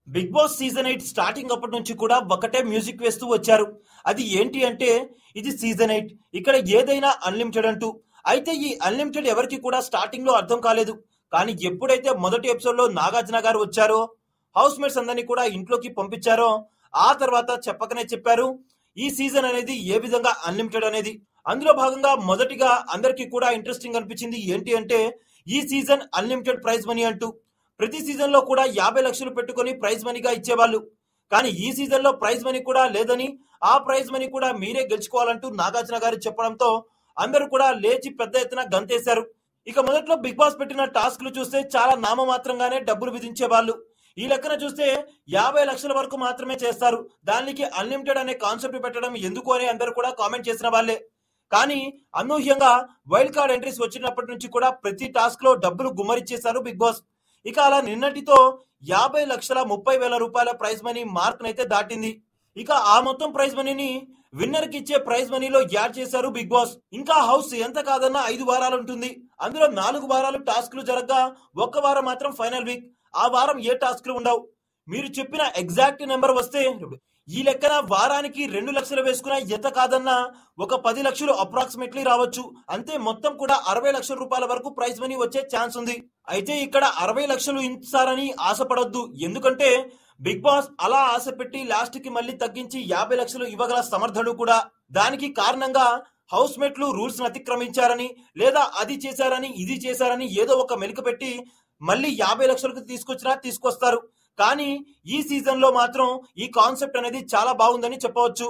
Big boss season 8 starting అప్పటి నుంచి కూడా ఒకటే మ్యూజిక్ వేస్తూ వచ్చారు. అది ఏంటి అంటే ఇది సీజన్ 8, ఇక్కడ ఏదైనా అన్లిమిటెడ్ అంటూ. అయితే ఈ అన్లిమిటెడ్ ఎవరికి కూడా స్టార్టింగ్ లో అర్థం కాలేదు. కానీ ఎప్పుడైతే మొదటి ఎపిసోడ్ లో నాగార్జున గారు వచ్చారో, హౌస్ మేట్స్ అందరినీ కూడా ఇంట్లోకి పంపించారో, ఆ తర్వాత చెప్పకనే చెప్పారు ఈ సీజన్ అనేది ఏ విధంగా అన్లిమిటెడ్ అనేది. అందులో భాగంగా మొదటిగా అందరికీ కూడా ఇంట్రెస్టింగ్ అనిపించింది ఏంటి అంటే ఈ సీజన్ అన్లిమిటెడ్ ప్రైజ్ మనీ అంటూ. ప్రతి సీజన్ లో కూడా 50 లక్షలు పెట్టుకొని ప్రైజ్ మనీగా ఇచ్చేవాళ్ళు. కానీ ఈ సీజన్ లో ప్రైజ్ మనీ కూడా లేదని, ఆ ప్రైజ్ మనీ కూడా మీరే గెలుచుకోవాలంటూ నాగార్జున గారు చెప్పడంతో అందరూ కూడా లేచి పెద్ద ఎత్తున గంతేశారు. ఇక మొదట్లో బిగ్ బాస్ పెట్టిన టాస్క్లు చూస్తే చాలా నామమాత్రంగానే డబ్బులు విధించే వాళ్ళు. ఈ లెక్కన చూస్తే 50 లక్షల వరకు మాత్రమే చేస్తారు. దానికి అన్లిమిటెడ్ అనే కాన్సెప్ట్ పెట్టడం ఎందుకు అని అందరూ కూడా కామెంట్ చేసిన వాళ్ళే. కానీ అనూహ్యంగా వైల్డ్ కార్డ్ ఎంట్రీస్ వచ్చినప్పటి నుంచి కూడా ప్రతి టాస్క్ లో డబ్బులు గుమ్మరిచ్చేశారు బిగ్ బాస్. ఇక అలా నిన్నటితో 50,30,000 రూపాయల ప్రైజ్ మనీ మార్క్ నైతే దాటింది. ఇక ఆ మొత్తం ప్రైజ్ మనీని విన్నర్ కి ఇచ్చే ప్రైజ్ మనీలో యాడ్ చేశారు బిగ్ బాస్. ఇంకా హౌస్ ఎంత కాదన్నా 5 వారాలు ఉంటుంది. అందులో 4 వారాలు టాస్క్లు జరగగా ఒక్క వారం మాత్రం ఫైనల్ వీక్. ఆ వారం ఏ టాస్క్లు ఉండవు. మీరు చెప్పిన ఎగ్జాక్ట్ నెంబర్ వస్తే ఈ లెక్కన వారానికి 2 లక్షలు వేసుకున్నా ఎంత కాదన్నా ఒక 10 లక్షలు అప్రాక్సిమేట్లీ రావచ్చు. అంతే, మొత్తం కూడా 60 లక్షల రూపాయల వరకు ప్రైజ్ మనీ వచ్చే ఛాన్స్ ఉంది. అయితే ఇక్కడ 60 లక్షలు ఇస్తారని ఆశపడొద్దు. ఎందుకంటే బిగ్ బాస్ అలా ఆశ పెట్టి లాస్ట్ కి మళ్ళీ తగ్గించి 50 లక్షలు ఇవ్వగల సమర్థుడు కూడా. దానికి కారణంగా హౌస్ మేట్లు రూల్స్ అతిక్రమించారని, లేదా అది చేశారని ఇది చేశారని ఏదో ఒక మెలిక పెట్టి మళ్ళీ 50 లక్షలకు తీసుకొస్తారు. కానీ ఈ సీజన్ లో మాత్రం ఈ కాన్సెప్ట్ అనేది చాలా బాగుందని చెప్పవచ్చు.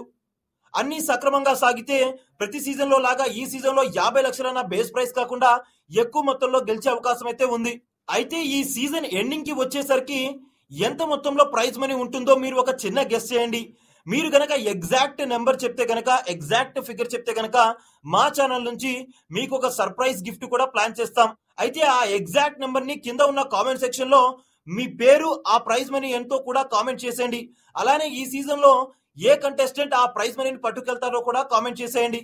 అన్ని సక్రమంగా సాగితే ప్రతి సీజన్ లో లాగా ఈ సీజన్ లో 50 లక్షలన్న బేస్ ప్రైస్ కాకుండా ఎక్కువ మొత్తంలో గెలిచే అవకాశం అయితే ఉంది. అయితే ఈ సీజన్ ఎండింగ్ కి వచ్చేసరికి ఎంత మొత్తంలో ప్రైజ్ మనీ ఉంటుందో మీరు ఒక చిన్న గెస్ చేయండి. మీరు గనక ఎగ్జాక్ట్ నెంబర్ చెప్తే గనక, ఎగ్జాక్ట్ ఫిగర్ చెప్తే గనక మా ఛానల్ నుంచి మీకు ఒక సర్ప్రైజ్ గిఫ్ట్ కూడా ప్లాన్ చేస్తాం. అయితే ఆ ఎగ్జాక్ట్ నెంబర్ ని కింద ఉన్న కామెంట్ సెక్షన్ లో మీ పేరు, ఆ ప్రైజ్ మనీ ఎంతో కూడా కామెంట్ చేసేయండి. అలానే ఈ సీజన్ లో ఏ కంటెస్టెంట్ ఆ ప్రైజ్ మనీని పట్టుకెళ్తారో కూడా కామెంట్ చేసేయండి.